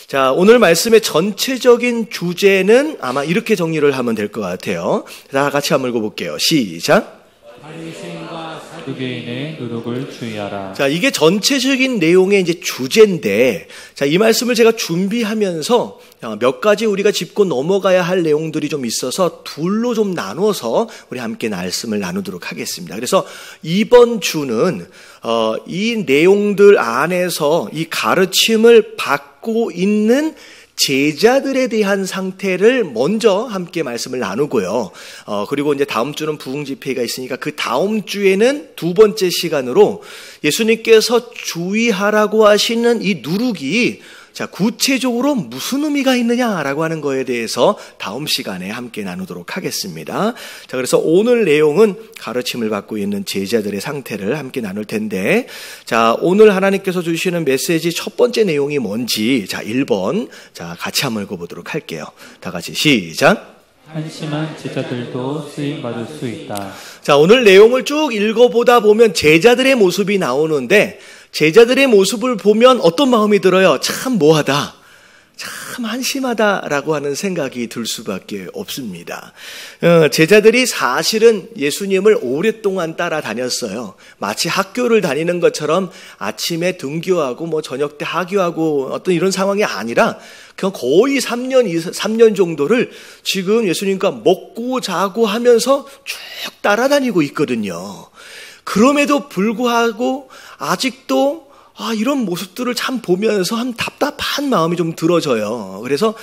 자, 오늘 말씀의 전체적인 주제는 아마 이렇게 정리를 하면 될 것 같아요. 다 같이 한번 읽어볼게요. 시작. 바리새인과 사두개인의 누룩을 주의하라. 자, 이게 전체적인 내용의 이제 주제인데, 자, 이 말씀을 제가 준비하면서 몇 가지 우리가 짚고 넘어가야 할 내용들이 좀 있어서 둘로 좀 나눠서 우리 함께 말씀을 나누도록 하겠습니다. 그래서 이번 주는 이 내용들 안에서 이 가르침을 받고 있는 제자들에 대한 상태를 먼저 함께 말씀을 나누고요. 그리고 이제 다음 주는 부흥 집회가 있으니까 그 다음 주에는 두 번째 시간으로 예수님께서 주의하라고 하시는 이 누룩이 자, 구체적으로 무슨 의미가 있느냐라고 하는 거에 대해서 다음 시간에 함께 나누도록 하겠습니다. 자, 그래서 오늘 내용은 가르침을 받고 있는 제자들의 상태를 함께 나눌 텐데, 자, 오늘 하나님께서 주시는 메시지 첫 번째 내용이 뭔지, 자, 1번, 자, 같이 한번 읽어보도록 할게요. 다 같이 시작. 한심한 제자들도 쓰임받을 수 있다. 자, 오늘 내용을 쭉 읽어보다 보면 제자들의 모습이 나오는데, 제자들의 모습을 보면 어떤 마음이 들어요? 참 뭐하다, 참 한심하다라고 하는 생각이 들 수밖에 없습니다. 제자들이 사실은 예수님을 오랫동안 따라다녔어요. 마치 학교를 다니는 것처럼 아침에 등교하고 뭐 저녁 때 하교하고 어떤 이런 상황이 아니라 그냥 거의 3년 정도를 지금 예수님과 먹고 자고 하면서 쭉 따라다니고 있거든요. 그럼에도 불구하고 아직도 이런 모습들을 참 보면서 한 답답한 마음이 좀 들어져요. 그래서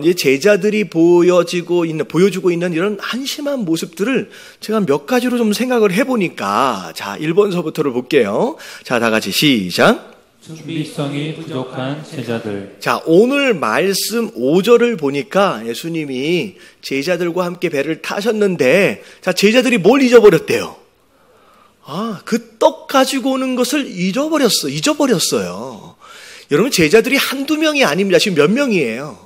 이제 제자들이 보여주고 있는 이런 한심한 모습들을 제가 몇 가지로 좀 생각을 해보니까, 자, 1번서부터를 볼게요. 자, 다 같이 시작. 준비성이 부족한 제자들. 자, 오늘 말씀 5절을 보니까 예수님이 제자들과 함께 배를 타셨는데, 자, 제자들이 뭘 잊어버렸대요? 그 떡 가지고 오는 것을 잊어버렸어요. 여러분, 제자들이 한두 명이 아닙니다. 지금 몇 명이에요?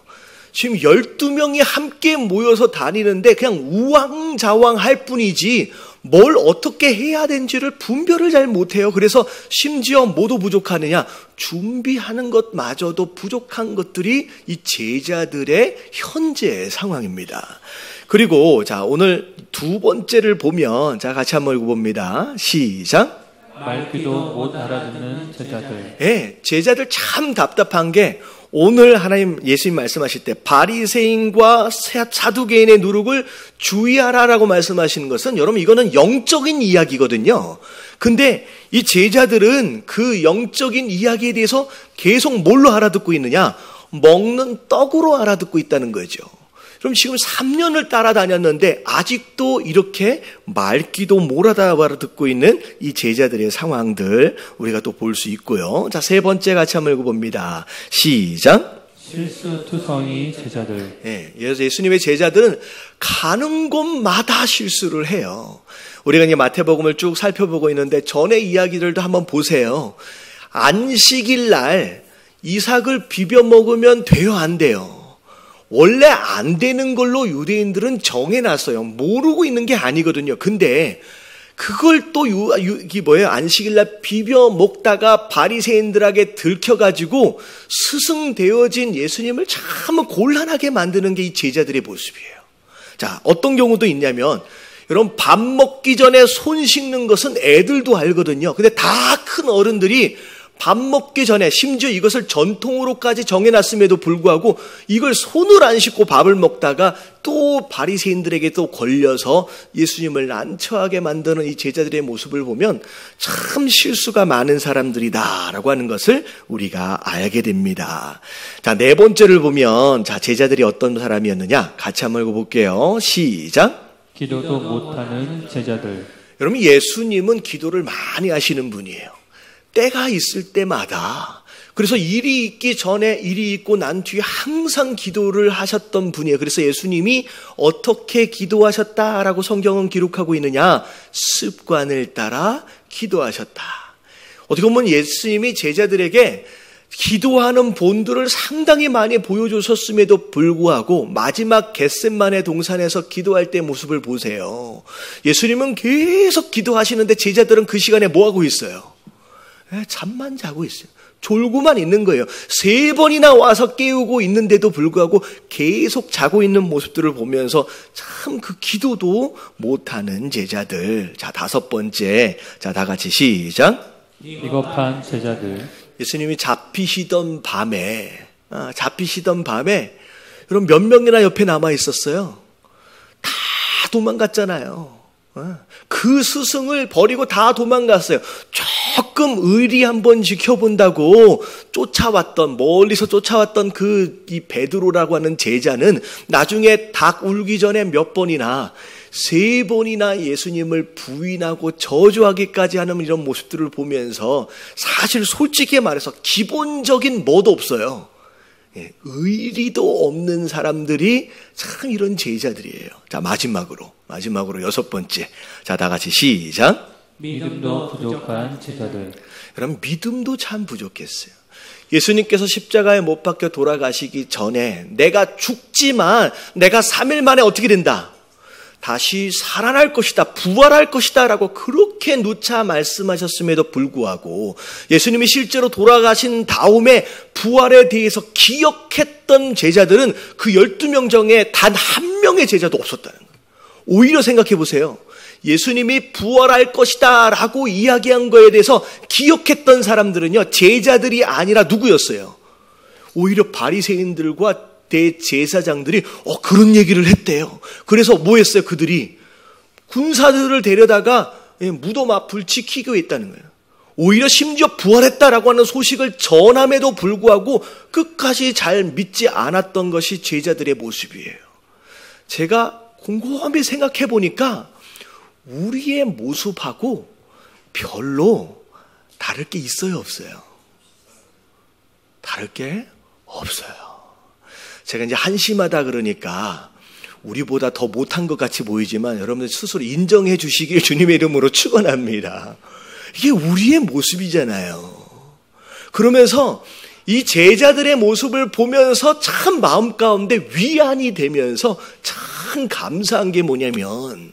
지금 12명이 함께 모여서 다니는데 그냥 우왕좌왕 할 뿐이지 뭘 어떻게 해야 되는지를 분별을 잘 못해요. 그래서 심지어 뭐도 부족하느냐? 준비하는 것마저도 부족한 것들이 이 제자들의 현재 상황입니다. 그리고 자, 오늘 두 번째를 보면, 자, 같이 한번 읽어봅니다. 시작. 말귀도 못 알아듣는 제자들. 네, 제자들 참 답답한 게, 오늘 하나님 예수님 말씀하실 때 바리새인과 사두개인의 누룩을 주의하라라고 말씀하시는 것은, 여러분, 이거는 영적인 이야기거든요. 근데 이 제자들은 그 영적인 이야기에 대해서 계속 뭘로 알아듣고 있느냐? 먹는 떡으로 알아듣고 있다는 거죠. 그럼 지금 3년을 따라다녔는데 아직도 이렇게 말귀도 못 알아듣고 있는 이 제자들의 상황들 우리가 또 볼 수 있고요. 자, 세 번째 같이 한번 읽어봅니다. 시작. 실수투성이 제자들. 네, 예수님의 제자들은 가는 곳마다 실수를 해요. 우리가 이제 마태복음을 쭉 살펴보고 있는데 전의 이야기들도 한번 보세요. 안식일 날 이삭을 비벼 먹으면 돼요, 안 돼요? 원래 안 되는 걸로 유대인들은 정해놨어요. 모르고 있는 게 아니거든요. 근데 그걸 또 안식일날 비벼 먹다가 바리새인들에게 들켜가지고 스승되어진 예수님을 참 곤란하게 만드는 게 이 제자들의 모습이에요. 자, 어떤 경우도 있냐면, 여러분, 밥 먹기 전에 손 씻는 것은 애들도 알거든요. 근데 다 큰 어른들이 밥 먹기 전에, 심지어 이것을 전통으로까지 정해놨음에도 불구하고 이걸 손을 안 씻고 밥을 먹다가 또 바리새인들에게 또 걸려서 예수님을 난처하게 만드는 이 제자들의 모습을 보면 참 실수가 많은 사람들이다라고 하는 것을 우리가 알게 됩니다. 자, 네 번째를 보면, 자, 제자들이 어떤 사람이었느냐? 같이 한번 읽어볼게요. 시작. 기도도 못하는 제자들. 여러분, 예수님은 기도를 많이 하시는 분이에요. 때가 있을 때마다. 그래서 일이 있기 전에 일이 있고 난 뒤에 항상 기도를 하셨던 분이에요. 그래서 예수님이 어떻게 기도하셨다라고 성경은 기록하고 있느냐? 습관을 따라 기도하셨다. 어떻게 보면 예수님이 제자들에게 기도하는 본들을 상당히 많이 보여주셨음에도 불구하고 마지막 겟셋마네 동산에서 기도할 때 모습을 보세요. 예수님은 계속 기도하시는데 제자들은 그 시간에 뭐하고 있어요? 잠만 자고 있어요. 졸고만 있는 거예요. 3번이나 와서 깨우고 있는데도 불구하고 계속 자고 있는 모습들을 보면서 참 그 기도도 못하는 제자들. 자, 5번째. 자, 다 같이 시작. 비겁한 제자들. 예수님이 잡히시던 밤에 여러분 몇 명이나 옆에 남아 있었어요? 다 도망갔잖아요. 그 스승을 버리고 다 도망갔어요. 조금 의리 한번 지켜본다고 멀리서 쫓아왔던 이 베드로라고 하는 제자는 나중에 닭 울기 전에 몇 번이나 3번이나 예수님을 부인하고 저주하기까지 하는 이런 모습들을 보면서 사실 솔직히 말해서 기본적인 뭐도 없어요. 의리도 없는 사람들이 참 이런 제자들이에요. 자, 마지막으로 6번째. 자, 다 같이 시작. 믿음도 부족한 제자들. 여러분, 믿음도 참 부족했어요. 예수님께서 십자가에 못 박혀 돌아가시기 전에 내가 죽지만 내가 3일 만에 어떻게 된다? 다시 살아날 것이다, 부활할 것이다 라고 그렇게 누차 말씀하셨음에도 불구하고 예수님이 실제로 돌아가신 다음에 부활에 대해서 기억했던 제자들은 그 12명 중에 단 한 명의 제자도 없었다는 거예요. 오히려 생각해 보세요. 예수님이 부활할 것이다 라고 이야기한 거에 대해서 기억했던 사람들은요, 제자들이 아니라 누구였어요? 오히려 바리새인들과 대제사장들이 그런 얘기를 했대요. 그래서 뭐 했어요? 그들이 군사들을 데려다가 무덤 앞을 지키고 있다는 거예요. 오히려 심지어 부활했다라고 하는 소식을 전함에도 불구하고 끝까지 잘 믿지 않았던 것이 제자들의 모습이에요. 제가 곰곰이 생각해 보니까 우리의 모습하고 별로 다를 게 있어요, 없어요? 다를 게 없어요. 제가 이제 한심하다 그러니까 우리보다 더 못한 것 같이 보이지만 여러분들 스스로 인정해 주시길 주님의 이름으로 축원합니다. 이게 우리의 모습이잖아요. 그러면서 이 제자들의 모습을 보면서 참 마음 가운데 위안이 되면서 참 감사한 게 뭐냐면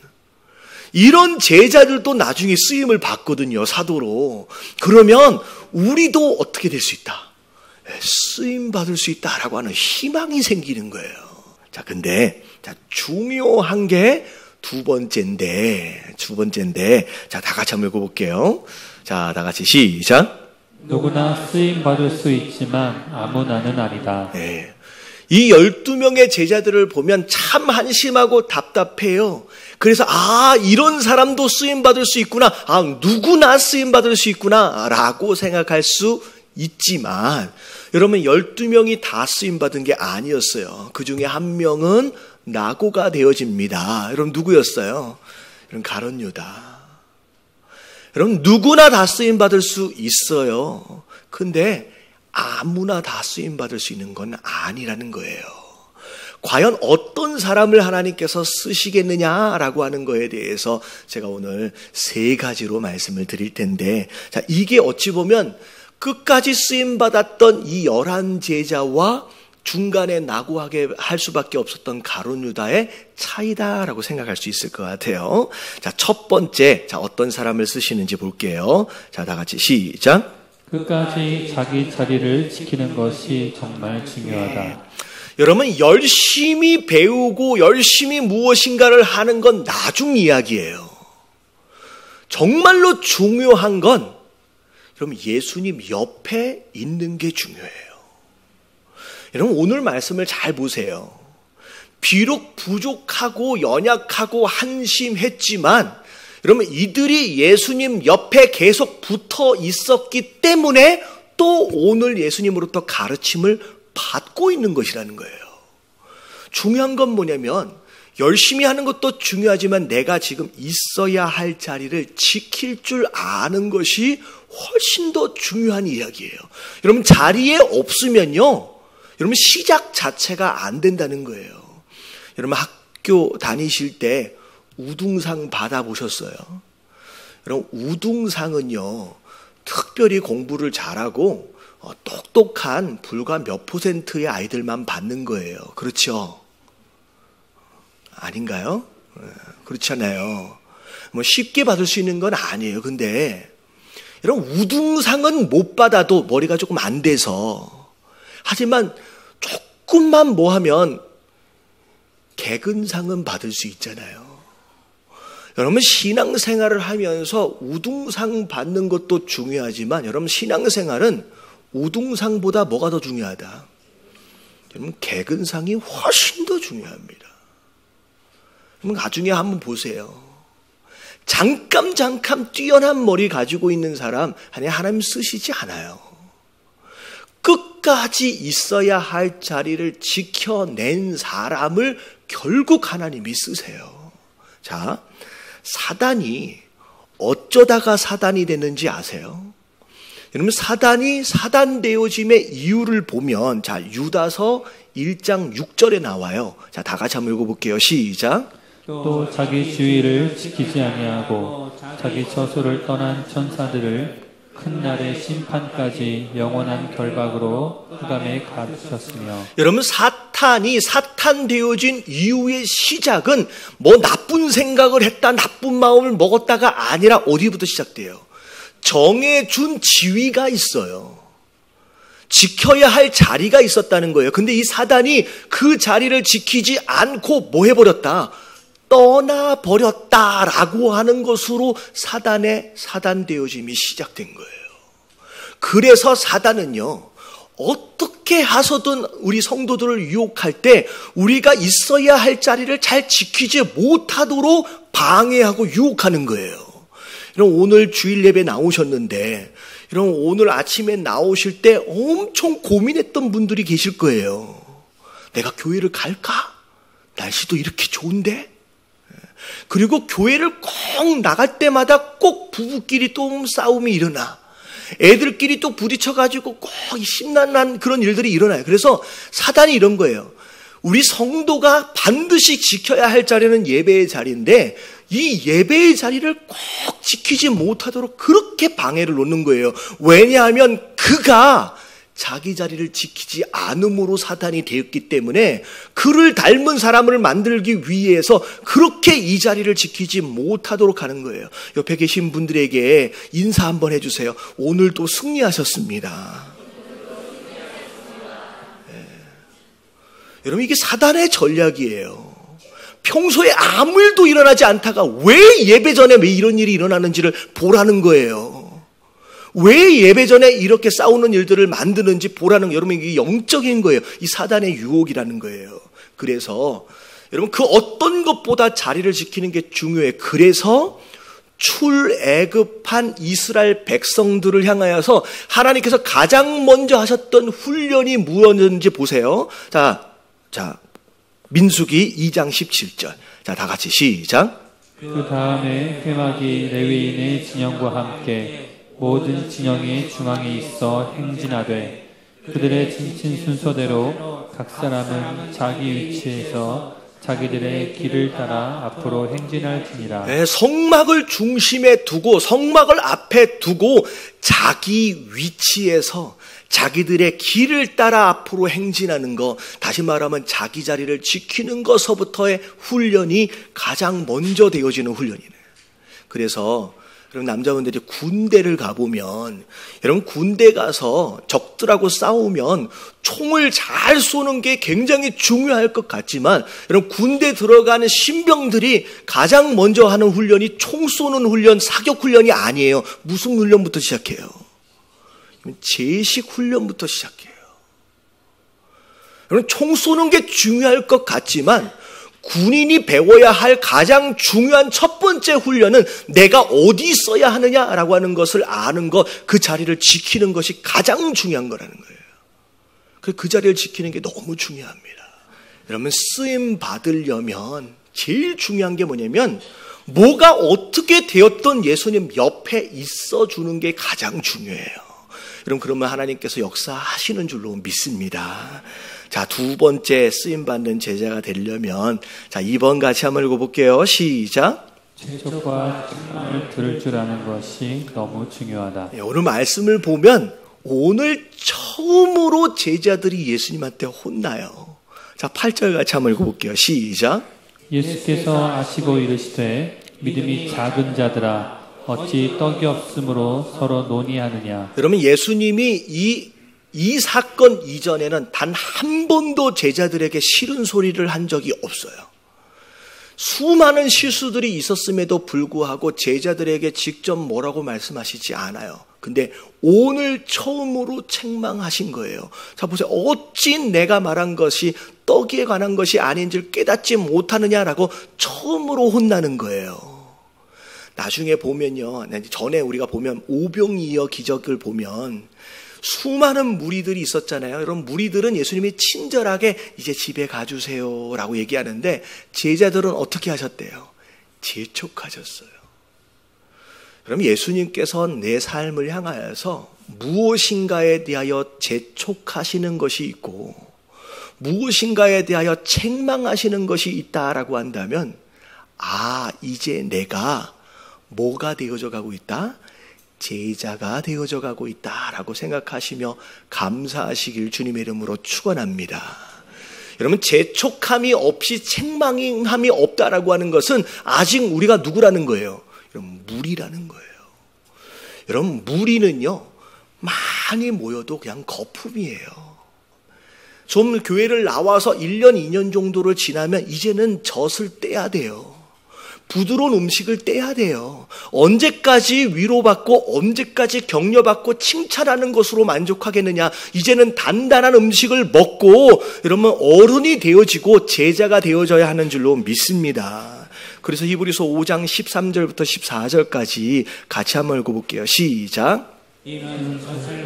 이런 제자들도 나중에 쓰임을 받거든요, 사도로. 그러면 우리도 어떻게 될 수 있다? 쓰임 받을 수 있다라고 하는 희망이 생기는 거예요. 자, 근데 중요한 게 두 번째인데, 자, 다 같이 한번 읽어볼게요. 자, 다 같이 시작. 누구나 쓰임 받을 수 있지만 아무나는 아니다. 네. 이 12명의 제자들을 보면 참 한심하고 답답해요. 그래서 이런 사람도 쓰임 받을 수 있구나. 누구나 쓰임 받을 수 있구나 라고 생각할 수 있지만 여러분 12명이 다 쓰임받은 게 아니었어요. 그 중에 한 명은 낙오가 되어집니다. 여러분 누구였어요? 여러분 가룟 유다. 여러분 누구나 다 쓰임받을 수 있어요. 근데 아무나 다 쓰임받을 수 있는 건 아니라는 거예요. 과연 어떤 사람을 하나님께서 쓰시겠느냐라고 하는 거에 대해서 제가 오늘 3가지로 말씀을 드릴 텐데, 자, 이게 어찌 보면 끝까지 쓰임받았던 이 11제자와 중간에 낙오하게 할 수밖에 없었던 가룟 유다의 차이다라고 생각할 수 있을 것 같아요. 자, 첫 번째, 어떤 사람을 쓰시는지 볼게요. 자, 다 같이 시작. 끝까지 자기 자리를 지키는 것이 정말 중요하다. 여러분, 열심히 배우고 열심히 무엇인가를 하는 건 나중 이야기예요. 정말로 중요한 건 여러분 예수님 옆에 있는 게 중요해요. 여러분 오늘 말씀을 잘 보세요. 비록 부족하고 연약하고 한심했지만 여러분 이들이 예수님 옆에 계속 붙어 있었기 때문에 또 오늘 예수님으로부터 가르침을 받고 있는 것이라는 거예요. 중요한 건 뭐냐면 열심히 하는 것도 중요하지만 내가 지금 있어야 할 자리를 지킬 줄 아는 것이 훨씬 더 중요한 이야기예요. 여러분 자리에 없으면요, 여러분 시작 자체가 안 된다는 거예요. 여러분 학교 다니실 때 우등상 받아보셨어요? 여러분 우등상은요 특별히 공부를 잘하고 똑똑한 불과 몇 %의 아이들만 받는 거예요. 그렇죠? 아닌가요? 그렇잖아요. 뭐 쉽게 받을 수 있는 건 아니에요. 근데 이런 우등상은 못 받아도 머리가 조금 안 돼서, 하지만 조금만 뭐 하면 개근상은 받을 수 있잖아요. 여러분, 신앙생활을 하면서 우등상 받는 것도 중요하지만 여러분, 신앙생활은 우등상보다 뭐가 더 중요하다? 여러분, 개근상이 훨씬 더 중요합니다. 여러분, 나중에 한번 보세요. 잠깐 뛰어난 머리 가지고 있는 사람 하나님 쓰시지 않아요. 끝까지 있어야 할 자리를 지켜낸 사람을 결국 하나님이 쓰세요. 자, 사단이 어쩌다가 사단이 됐는지 아세요? 여러분, 사단이 사단되어짐의 이유를 보면, 자, 유다서 1장 6절에 나와요. 자, 다 같이 한번 읽어볼게요. 시작. 또 자기 주의를 지키지 아니하고 자기 처소를 떠난 천사들을 큰 날의 심판까지 영원한 결박으로 흑암에 가두셨으며. 여러분, 사탄이 사탄 되어진 이유의 시작은 뭐 나쁜 생각을 했다, 나쁜 마음을 먹었다가 아니라 어디부터 시작돼요? 정해준 지위가 있어요. 지켜야 할 자리가 있었다는 거예요. 근데 이 사단이 그 자리를 지키지 않고 뭐 해버렸다? 떠나버렸다라고 하는 것으로 사단의 사단되어짐이 시작된 거예요. 그래서 사단은요, 어떻게 해서든 우리 성도들을 유혹할 때 우리가 있어야 할 자리를 잘 지키지 못하도록 방해하고 유혹하는 거예요. 여러분, 오늘 주일 예배 나오셨는데, 여러분, 오늘 아침에 나오실 때 엄청 고민했던 분들이 계실 거예요. 내가 교회를 갈까? 날씨도 이렇게 좋은데? 그리고 교회를 꼭 나갈 때마다 꼭 부부끼리 또 싸움이 일어나. 애들끼리 또 부딪혀가지고 꼭 심란한 그런 일들이 일어나요. 그래서 사단이 이런 거예요. 우리 성도가 반드시 지켜야 할 자리는 예배의 자리인데 이 예배의 자리를 꼭 지키지 못하도록 그렇게 방해를 놓는 거예요. 왜냐하면 그가 자기 자리를 지키지 않음으로 사단이 되었기 때문에 그를 닮은 사람을 만들기 위해서 그렇게 이 자리를 지키지 못하도록 하는 거예요. 옆에 계신 분들에게 인사 한번 해주세요. 오늘도 승리하셨습니다. 네. 여러분, 이게 사단의 전략이에요. 평소에 아무 일도 일어나지 않다가 왜 예배 전에 왜 이런 일이 일어나는지를 보라는 거예요. 왜 예배 전에 이렇게 싸우는 일들을 만드는지 보라는, 여러분, 이게 영적인 거예요. 이 사단의 유혹이라는 거예요. 그래서 여러분, 그 어떤 것보다 자리를 지키는 게 중요해. 그래서 출애굽한 이스라엘 백성들을 향하여서 하나님께서 가장 먼저 하셨던 훈련이 무엇인지 보세요. 자, 민수기 2장 17절. 자, 다 같이 시작. 그 다음에 회막이 레위인의 진영과 함께 모든 진영이 중앙에 있어 행진하되 그들의 진친 순서대로 각 사람은 자기 위치에서 자기들의 길을 따라 앞으로 행진할지니라. 네, 성막을 중심에 두고 성막을 앞에 두고 자기 위치에서 자기들의 길을 따라 앞으로 행진하는 것, 다시 말하면 자기 자리를 지키는 것서부터의 훈련이 가장 먼저 되어지는 훈련이네요. 그래서 여러분, 남자분들이 군대를 가보면, 여러분, 군대 가서 적들하고 싸우면 총을 잘 쏘는 게 굉장히 중요할 것 같지만, 여러분, 군대 들어가는 신병들이 가장 먼저 하는 훈련이 총 쏘는 훈련, 사격 훈련이 아니에요. 무슨 훈련부터 시작해요? 제식 훈련부터 시작해요. 여러분, 총 쏘는 게 중요할 것 같지만, 군인이 배워야 할 가장 중요한 첫 번째 훈련은 내가 어디 있어야 하느냐라고 하는 것을 아는 것, 그 자리를 지키는 것이 가장 중요한 거라는 거예요. 그 자리를 지키는 게 너무 중요합니다. 여러분, 쓰임 받으려면 제일 중요한 게 뭐냐면 뭐가 어떻게 되었던 예수님 옆에 있어주는 게 가장 중요해요. 여러분, 그러면 하나님께서 역사하시는 줄로 믿습니다. 자, 두 번째 쓰임받는 제자가 되려면, 자, 2번 같이 한번 읽어볼게요. 시작. 최적과 책망을 들을 줄 아는 것이 너무 중요하다. 네, 오늘 말씀을 보면 오늘 처음으로 제자들이 예수님한테 혼나요. 자, 8절 같이 한번 읽어볼게요. 시작. 예수께서 아시고 이르시되 믿음이 작은 자들아 어찌 떡이 없으므로 서로 논의하느냐. 여러분, 예수님이 이 사건 이전에는 단 한 번도 제자들에게 싫은 소리를 한 적이 없어요. 수많은 실수들이 있었음에도 불구하고 제자들에게 직접 뭐라고 말씀하시지 않아요. 근데 오늘 처음으로 책망하신 거예요. 자, 보세요. 어찌 내가 말한 것이 떡에 관한 것이 아닌 줄 깨닫지 못하느냐라고 처음으로 혼나는 거예요. 나중에 보면요, 전에 우리가 보면 오병이어 기적을 보면 수많은 무리들이 있었잖아요. 여러분, 무리들은 예수님이 친절하게 이제 집에 가주세요 라고 얘기하는데 제자들은 어떻게 하셨대요? 재촉하셨어요. 그럼 예수님께서 내 삶을 향하여서 무엇인가에 대하여 재촉하시는 것이 있고 무엇인가에 대하여 책망하시는 것이 있다라고 한다면, 이제 내가 뭐가 되어져 가고 있다? 제자가 되어져 가고 있다라고 생각하시며 감사하시길 주님의 이름으로 축원합니다. 여러분, 재촉함이 없이 책망함이 없다라고 하는 것은 아직 우리가 누구라는 거예요? 여러분, 무리라는 거예요. 여러분, 무리는요, 많이 모여도 그냥 거품이에요. 좀 교회를 나와서 1년, 2년 정도를 지나면 이제는 젖을 떼야 돼요. 부드러운 음식을 떼야 돼요. 언제까지 위로받고 언제까지 격려받고 칭찬하는 것으로 만족하겠느냐. 이제는 단단한 음식을 먹고 여러분 어른이 되어지고 제자가 되어져야 하는 줄로 믿습니다. 그래서 히브리서 5장 13절부터 14절까지 같이 한번 읽어볼게요. 시작. 이는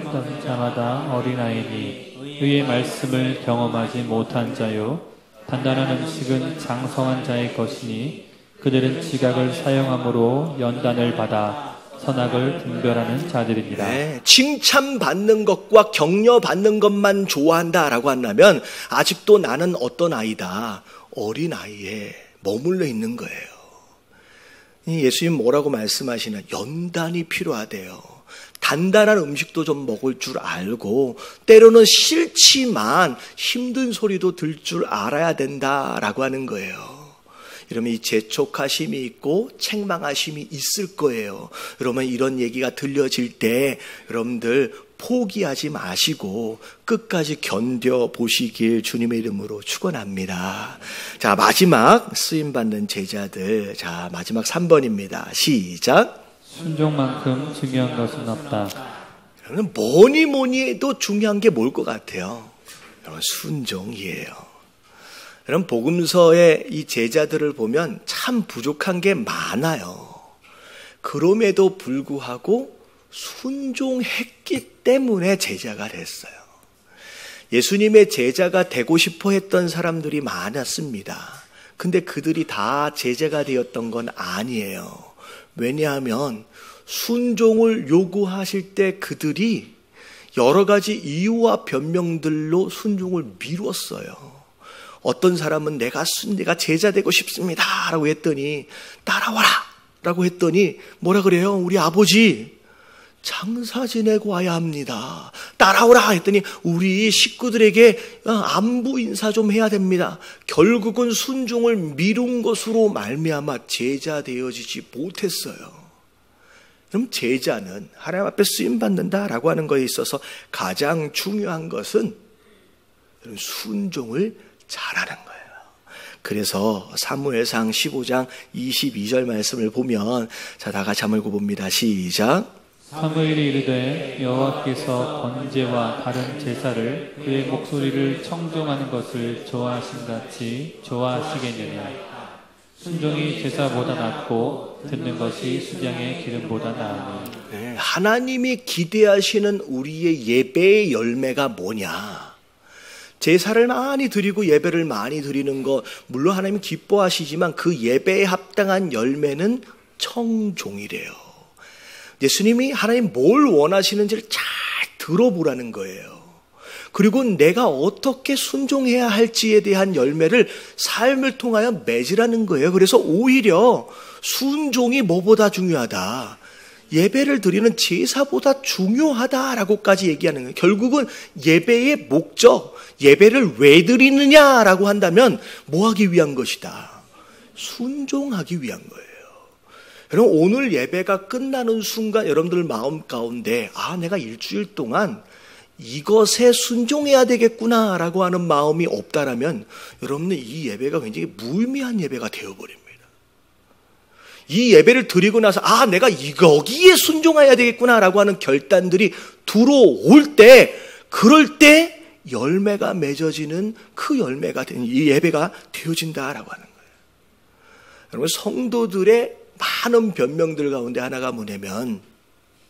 어떤 자마다 어린아이니 의의 말씀을 경험하지 못한 자요 단단한 음식은 장성한 자의 것이니 그들은 지각을 사용함으로 연단을 받아 선악을 분별하는 자들입니다. 네, 칭찬받는 것과 격려받는 것만 좋아한다라고 한다면 아직도 나는 어떤 아이다? 어린아이에 머물러 있는 거예요. 예수님 뭐라고 말씀하시나? 연단이 필요하대요. 단단한 음식도 좀 먹을 줄 알고 때로는 싫지만 힘든 소리도 들 줄 알아야 된다라고 하는 거예요. 여러분, 이 재촉하심이 있고 책망하심이 있을 거예요. 여러분, 이런 얘기가 들려질 때 여러분들 포기하지 마시고 끝까지 견뎌보시길 주님의 이름으로 축원합니다. 자, 마지막 쓰임받는 제자들. 자, 마지막 3번입니다. 시작. 순종만큼 중요한 것은 없다. 여러분, 뭐니 해도 중요한 게 뭘 것 같아요? 여러분, 순종이에요. 여러분, 복음서의 이 제자들을 보면 참 부족한 게 많아요. 그럼에도 불구하고 순종했기 때문에 제자가 됐어요. 예수님의 제자가 되고 싶어 했던 사람들이 많았습니다. 근데 그들이 다 제자가 되었던 건 아니에요. 왜냐하면 순종을 요구하실 때 그들이 여러 가지 이유와 변명들로 순종을 미뤘어요. 어떤 사람은 내가 제자 되고 싶습니다 라고 했더니 따라와라 라고 했더니 뭐라 그래요? 우리 아버지 장사 지내고 와야 합니다. 따라오라 했더니 우리 식구들에게 안부 인사 좀 해야 됩니다. 결국은 순종을 미룬 것으로 말미암아 제자 되어지지 못했어요. 그럼 제자는 하나님 앞에 쓰임받는다라고 하는 것에 있어서 가장 중요한 것은 순종을 잘하는 거예요. 그래서 사무엘상 15장 22절 말씀을 보면 자, 다 같이 한번 읽어봅니다. 시작. 사무엘이 이르되 여호와께서 번제와 다른 제사를 그의 목소리를 청종하는 것을 좋아하신 같이 좋아하시겠느냐. 순종이 제사보다 낫고 듣는 것이 수장의 기름보다 나으니. 네, 하나님이 기대하시는 우리의 예배의 열매가 뭐냐? 제사를 많이 드리고 예배를 많이 드리는 것 물론 하나님이 기뻐하시지만 그 예배에 합당한 열매는 청종이래요. 예수님이 하나님 뭘 원하시는지를 잘 들어보라는 거예요. 그리고 내가 어떻게 순종해야 할지에 대한 열매를 삶을 통하여 맺으라는 거예요. 그래서 오히려 순종이 뭐보다 중요하다. 예배를 드리는 제사보다 중요하다라고까지 얘기하는 거예요. 결국은 예배의 목적, 예배를 왜 드리느냐라고 한다면 뭐 하기 위한 것이다? 순종하기 위한 거예요. 여러분, 오늘 예배가 끝나는 순간 여러분들 마음 가운데 내가 일주일 동안 이것에 순종해야 되겠구나라고 하는 마음이 없다라면 여러분은 이 예배가 굉장히 무의미한 예배가 되어버립니다. 이 예배를 드리고 나서 내가 여기에 순종해야 되겠구나라고 하는 결단들이 들어올 때, 그럴 때 열매가 맺어지는 그 열매가 된 이 예배가 되어진다라고 하는 거예요. 여러분, 성도들의 많은 변명들 가운데 하나가 뭐냐면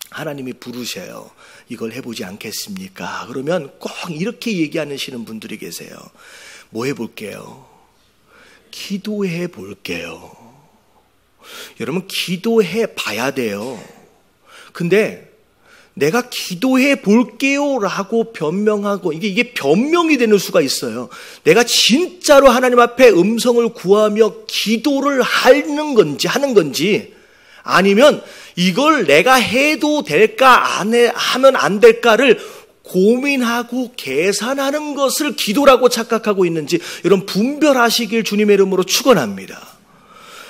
하나님이 부르셔요. 이걸 해보지 않겠습니까? 그러면 꼭 이렇게 얘기하시는 분들이 계세요. 뭐 해볼게요? 기도해 볼게요. 여러분, 기도해 봐야 돼요. 근데 내가 기도해 볼게요 라고 변명하고 이게 변명이 되는 수가 있어요. 내가 진짜로 하나님 앞에 음성을 구하며 기도를 하는 건지 아니면 이걸 내가 해도 될까 하면 안 될까를 고민하고 계산하는 것을 기도라고 착각하고 있는지 여러분 분별하시길 주님의 이름으로 축원합니다.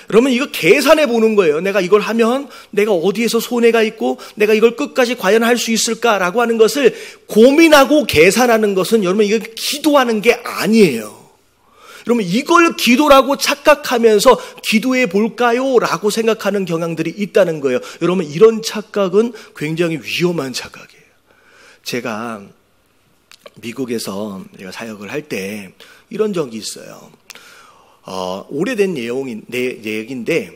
여러분, 이거 계산해 보는 거예요. 내가 이걸 하면 내가 어디에서 손해가 있고 내가 이걸 끝까지 과연 할 수 있을까라고 하는 것을 고민하고 계산하는 것은 여러분 이거 기도하는 게 아니에요. 여러분, 이걸 기도라고 착각하면서 기도해 볼까요? 라고 생각하는 경향들이 있다는 거예요. 여러분, 이런 착각은 굉장히 위험한 착각이에요. 제가 미국에서 제가 사역을 할 때 이런 적이 있어요. 오래된 얘기인데,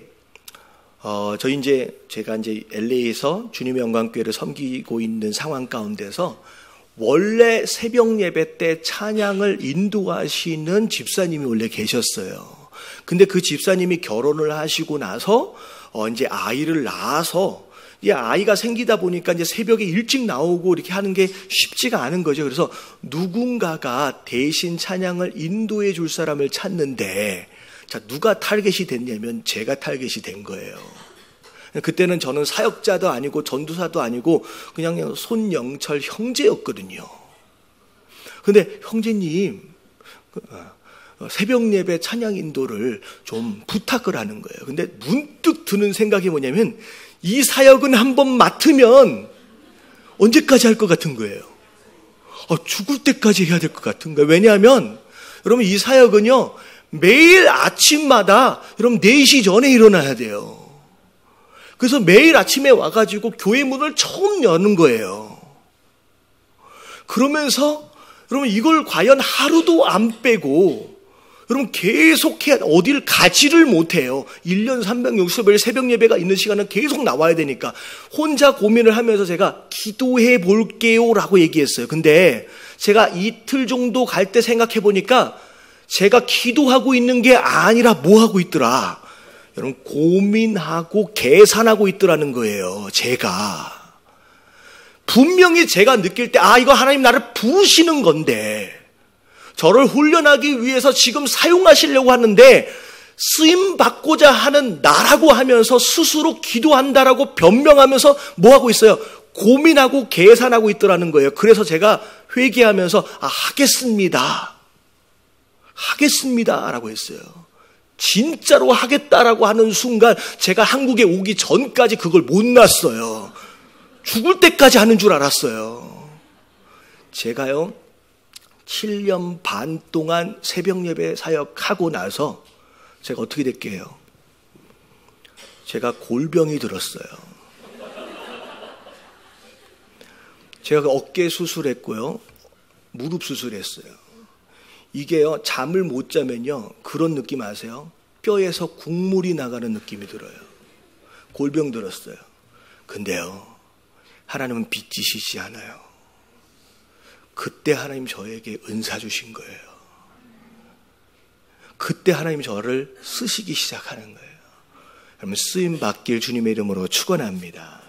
제가 LA에서 주님의 영광교회를 섬기고 있는 상황 가운데서 원래 새벽 예배 때 찬양을 인도하시는 집사님이 원래 계셨어요. 근데 그 집사님이 결혼을 하시고 나서, 이제 아이를 낳아서, 이 아이가 생기다 보니까 이제 새벽에 일찍 나오고 이렇게 하는 게 쉽지가 않은 거죠. 그래서 누군가가 대신 찬양을 인도해 줄 사람을 찾는데, 누가 타겟이 됐냐면 제가 타겟이 된 거예요. 그때는 저는 사역자도 아니고 전도사도 아니고 그냥 손영철 형제였거든요. 근데 형제님, 새벽 예배 찬양 인도를 좀 부탁을 하는 거예요. 근데 문득 드는 생각이 뭐냐면 이 사역은 한번 맡으면 언제까지 할 것 같은 거예요. 죽을 때까지 해야 될 것 같은 거예요. 왜냐하면 여러분, 이 사역은요 매일 아침마다 여러분 4시 전에 일어나야 돼요. 그래서 매일 아침에 와가지고 교회 문을 처음 여는 거예요. 그러면서 여러분 이걸 과연 하루도 안 빼고 여러분 계속 어딜 가지를 못해요. 1년 360일 새벽 예배가 있는 시간은 계속 나와야 되니까 혼자 고민을 하면서 제가 기도해 볼게요 라고 얘기했어요. 근데 제가 이틀 정도 갈 때 생각해 보니까 제가 기도하고 있는 게 아니라 뭐 하고 있더라? 여러분, 고민하고 계산하고 있더라는 거예요. 제가 분명히 제가 느낄 때 이거 하나님 나를 부으시는 건데 저를 훈련하기 위해서 지금 사용하시려고 하는데 쓰임 받고자 하는 나라고 하면서 스스로 기도한다라고 변명하면서 뭐 하고 있어요? 고민하고 계산하고 있더라는 거예요. 그래서 제가 회개하면서 하겠습니다라고 했어요. 진짜로 하겠다라고 하는 순간 제가 한국에 오기 전까지 그걸 못 놨어요. 죽을 때까지 하는 줄 알았어요. 제가요 7년 반 동안 새벽 예배 사역하고 나서 제가 어떻게 됐게요? 제가 골병이 들었어요. 제가 어깨 수술했고요, 무릎 수술했어요. 이게요, 잠을 못 자면요 그런 느낌 아세요? 뼈에서 국물이 나가는 느낌이 들어요. 골병 들었어요. 근데요, 하나님은 빚지시지 않아요. 그때 하나님 저에게 은사 주신 거예요. 그때 하나님 저를 쓰시기 시작하는 거예요. 여러분, 쓰임 받길 주님의 이름으로 축원합니다.